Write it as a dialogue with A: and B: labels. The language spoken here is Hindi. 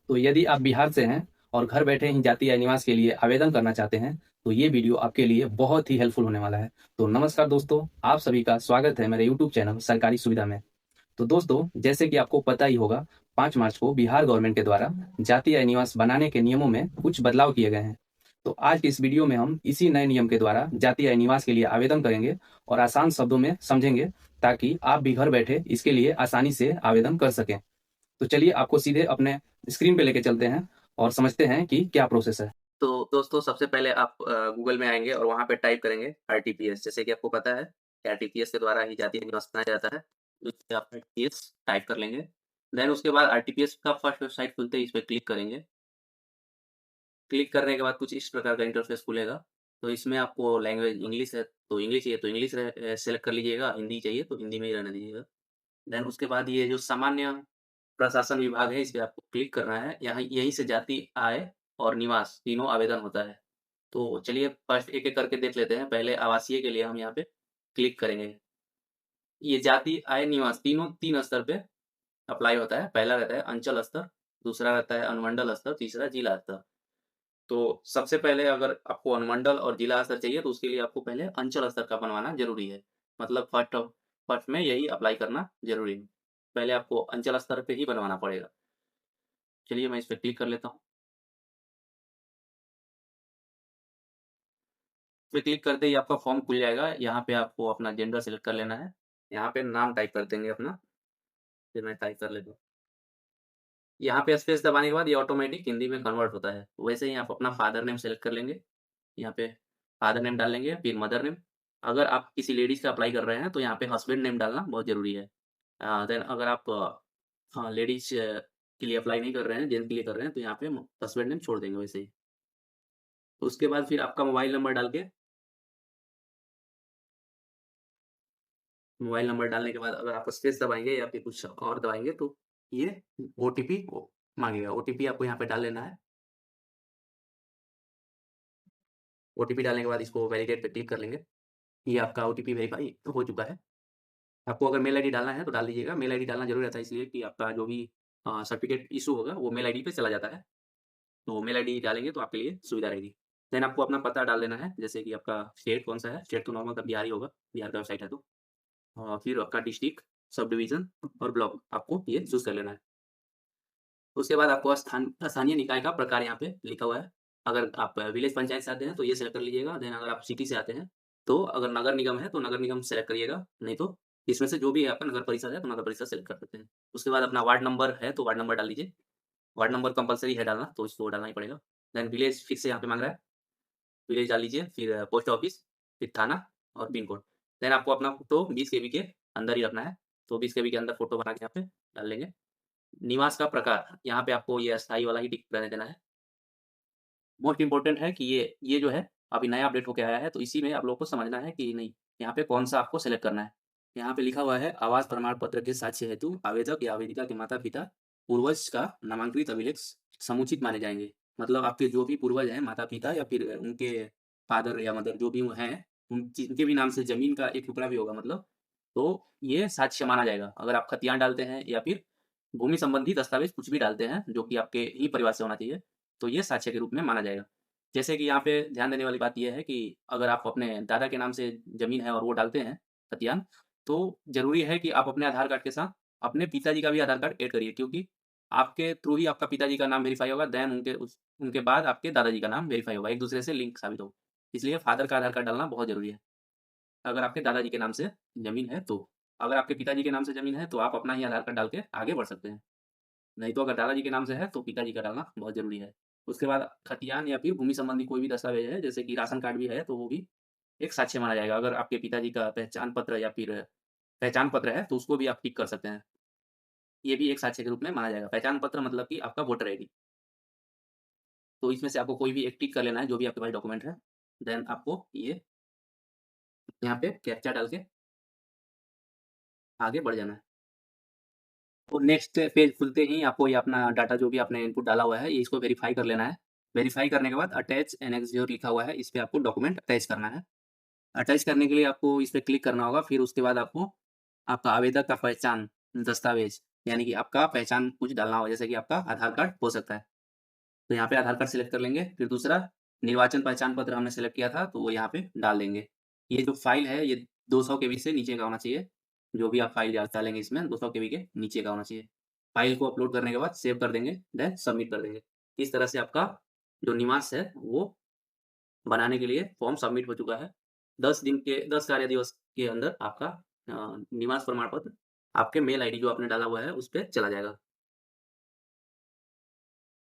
A: तो यदि आप बिहार से हैं और घर बैठे ही जाति या निवास के लिए आवेदन करना चाहते हैं, तो ये वीडियो आपके लिए बहुत ही हेल्पफुल होने वाला है। तो नमस्कार दोस्तों, आप सभी का स्वागत है मेरे यूट्यूब चैनल सरकारी सुविधा में। तो दोस्तों, जैसे कि आपको पता ही होगा, 5 मार्च को बिहार गवर्नमेंट के द्वारा जाति या निवास बनाने के नियमों में कुछ बदलाव किए गए हैं। तो आज की इस वीडियो में हम इसी नए नियम के द्वारा जाति या निवास के लिए आवेदन करेंगे और आसान शब्दों में समझेंगे, ताकि आप भी घर बैठे इसके लिए आसानी से आवेदन कर सकें। तो चलिए आपको सीधे अपने स्क्रीन पे लेके चलते हैं और समझते हैं कि क्या प्रोसेस है।
B: तो दोस्तों, सबसे पहले आप गूगल में आएँगे और वहाँ पे टाइप करेंगे आरटीपीएस। जैसे कि आपको पता है कि आरटीपीएस के द्वारा ही जाति निवास बनाया जाता है। तो इससे आप आरटीपीएस टाइप कर लेंगे। देन उसके बाद आरटीपीएस का फर्स्ट वेबसाइट खुलते ही इस पे क्लिक करेंगे। क्लिक करने के बाद कुछ इस प्रकार का इंटरफेस खुलेगा। तो इसमें आपको लैंग्वेज इंग्लिश है, तो इंग्लिश चाहिए तो इंग्लिश सेलेक्ट कर लीजिएगा, हिंदी चाहिए तो हिंदी में ही रहने दीजिएगा। देन उसके बाद ये जो सामान्य प्रशासन विभाग है, इस पे आपको क्लिक करना है। यहाँ यहीं से जाति, आय और निवास तीनों आवेदन होता है। तो चलिए फर्स्ट एक-एक करके देख लेते हैं। पहले आवासीय के लिए हम यहाँ पे क्लिक करेंगे। ये जाति, आय, निवास तीनों 3 स्तर पे अप्लाई होता है। पहला रहता है अंचल स्तर, दूसरा रहता है अनुमंडल स्तर, तीसरा जिला स्तर। तो सबसे पहले अगर आपको अनुमंडल और जिला स्तर चाहिए, तो उसके लिए आपको पहले अंचल स्तर का बनवाना ज़रूरी है। मतलब फर्स्ट फर्स्ट में यही अप्लाई करना ज़रूरी है। पहले आपको अंचल स्तर पे ही बनवाना पड़ेगा। चलिए मैं इस पे क्लिक कर लेता हूँ। इस पे क्लिक करते ही आपका फॉर्म खुल जाएगा। यहाँ पे आपको अपना जेंडर सेलेक्ट कर लेना है। यहाँ पे नाम टाइप कर देंगे अपना, फिर मैं टाइप कर लेता हूँ। यहाँ पे स्पेस दबाने के बाद ये ऑटोमेटिक हिंदी में कन्वर्ट होता है। वैसे ही आप अपना फादर नेम सेलेक्ट कर लेंगे। यहाँ पे फादर नेम डाल लेंगे, फिर मदर नेम। अगर आप किसी लेडीज़ का अप्लाई कर रहे हैं, तो यहाँ पे हस्बैंड नेम डालना बहुत ज़रूरी है। देन अगर आप हाँ, लेडीज़ के लिए अप्लाई नहीं कर रहे हैं, जेंट्स के लिए कर रहे हैं, तो यहाँ पे हस्बैंड नेम छोड़ देंगे वैसे ही। तो उसके बाद फिर आपका मोबाइल नंबर डाल के मोबाइल नंबर डालने के बाद अगर आप स्पेस दबाएँगे या फिर कुछ और दबाएँगे, तो ये ओटीपी माँगेगा। ओटीपी आपको यहाँ पे डाल लेना है। ओटीपी डालने के बाद इसको वैलिडेट पे क्लिक कर लेंगे। ये आपका ओटीपी वेरीफाई हो चुका है। आपको अगर मेल आईडी डालना है तो डाल दीजिएगा। मेल आईडी डालना ज़रूरी रहता है, इसलिए कि आपका जो भी सर्टिफ़िकेट इश्यू होगा वो मेल आईडी पे चला जाता है। तो मेल आईडी डालेंगे तो आपके लिए सुविधा रहेगी। देन आपको अपना पता डाल देना है, जैसे कि आपका स्टेट कौन-सा है, स्टेट तो नॉर्मल का बिहार ही होगा, बिहार का वेबसाइट है तो। फिर आपका डिस्ट्रिक्ट, सब डिवीज़न और ब्लॉक आपको ये चूज़ कर लेना है। उसके बाद आपको स्थानीय निकाय का प्रकार यहाँ पे लिखा हुआ है। अगर आप विलेज पंचायत से आते हैं तो ये सेलेक्ट कर लीजिएगा। देन अगर आप सिटी से आते हैं, तो अगर नगर निगम है तो नगर निगम सेलेक्ट करिएगा, नहीं तो इसमें से जो भी आपका नगर परिषद है तो नगर परिषद सेलेक्ट कर सकते हैं। उसके बाद अपना वार्ड नंबर है तो वार्ड नंबर डाल दीजिए। वार्ड नंबर कंपल्सरी है डालना, तो इसको डालना ही पड़ेगा। देन विलेज फिर से यहाँ पे माँग रहा है, विलेज डाल लीजिए, फिर पोस्ट ऑफिस, फिर थाना और पिन कोड। देन आपको अपना फ़ोटो 20 केबी के अंदर ही रखना है, तो 20 केबी के अंदर फ़ोटो बना के यहाँ पे डाल लेंगे। निवास का प्रकार, यहाँ पे आपको ये अस्थायी वाला ही टिक रहने देना है। मोस्ट इम्पोर्टेंट है कि ये जो है अभी नया अपडेट होके आया है, तो इसी में आप लोगों को समझना है कि नहीं, यहाँ पे कौन-सा आपको सेलेक्ट करना है। यहाँ पे लिखा हुआ है आवास प्रमाण पत्र के साक्ष्य हेतु आवेदक या आवेदिका के माता-पिता पूर्वज का नामांकित अभिलेख समुचित माने जाएँगे। मतलब आपके जो भी पूर्वज हैं, माता-पिता या फिर उनके फादर या मदर जो भी वो हैं, जिनके भी नाम से ज़मीन का एक टुकड़ा भी होगा मतलब, तो ये साक्ष्य माना जाएगा। अगर आप खतियान डालते हैं या फिर भूमि संबंधी दस्तावेज़ कुछ भी डालते हैं, जो कि आपके ही परिवार से होना चाहिए, तो ये साक्ष्य के रूप में माना जाएगा। जैसे कि यहाँ पे ध्यान देने वाली बात ये है कि अगर आप अपने दादा के नाम से ज़मीन है और वो डालते हैं खतियान, तो ज़रूरी है कि आप अपने आधार कार्ड के साथ अपने पिताजी का भी आधार कार्ड ऐड करिए, क्योंकि आपके थ्रू ही आपका पिताजी का नाम वेरीफ़ाई होगा, देन उनके बाद आपके दादाजी का नाम वेरीफ़ाई होगा, एक-दूसरे से लिंक साबित होगा। इसलिए फादर का आधार कार्ड डालना बहुत ज़रूरी है, अगर आपके दादाजी के नाम से ज़मीन है तो। अगर आपके पिताजी के नाम से ज़मीन है, तो आप अपना ही आधार कार्ड डाल के आगे बढ़ सकते हैं। नहीं तो अगर दादाजी के नाम से है, तो पिताजी का डालना बहुत ज़रूरी है। उसके बाद खतियान या फिर भूमि संबंधी कोई भी दस्तावेज़ है, जैसे कि राशन कार्ड भी है, तो वो भी एक साक्ष्य माना जाएगा। अगर आपके पिताजी का पहचान पत्र या फिर पहचान पत्र है, तो उसको भी आप टिक कर सकते हैं। ये भी एक साक्ष्य के रूप में माना जाएगा। पहचान पत्र मतलब कि आपका वोटर आईडी। तो इसमें से आपको कोई भी एक टिक कर लेना है, जो भी आपके पास डॉक्यूमेंट है। देन आपको ये यहाँ पे कैप्चा डाल के आगे बढ़ जाना है। और नेक्स्ट पेज खुलते ही आपको ये अपना डाटा जो भी आपने इनपुट डाला हुआ है, ये इसको वेरीफ़ाई कर लेना है। वेरीफ़ाई करने के बाद अटैच एनेक्स जो लिखा हुआ है, इस पे आपको डॉक्यूमेंट अटैच करना है। अटैच करने के लिए आपको इस पे क्लिक करना होगा, फिर उसके बाद आपको आपका आवेदक का पहचान दस्तावेज़ यानी कि आपका पहचान कुछ डालना हो, जैसे कि आपका आधार कार्ड हो सकता है। तो यहाँ पे आधार कार्ड सेलेक्ट कर लेंगे। फिर दूसरा निर्वाचन पहचान पत्र हमने सेलेक्ट किया था, तो वो यहाँ पे डाल देंगे। ये जो फ़ाइल है ये 200 केबी से नीचे का होना चाहिए। जो भी आप फ़ाइल डालेंगे इसमें 200 केबी के नीचे का होना चाहिए। फ़ाइल को अपलोड करने के बाद सेव कर देंगे, देन सबमिट कर देंगे। इस तरह से आपका जो निवास है वो बनाने के लिए फॉर्म सबमिट हो चुका है। 10 कार्य दिवस के अंदर आपका निवास प्रमाण पत्र आपके मेल आईडी जो आपने डाला हुआ है उस पे चला जाएगा।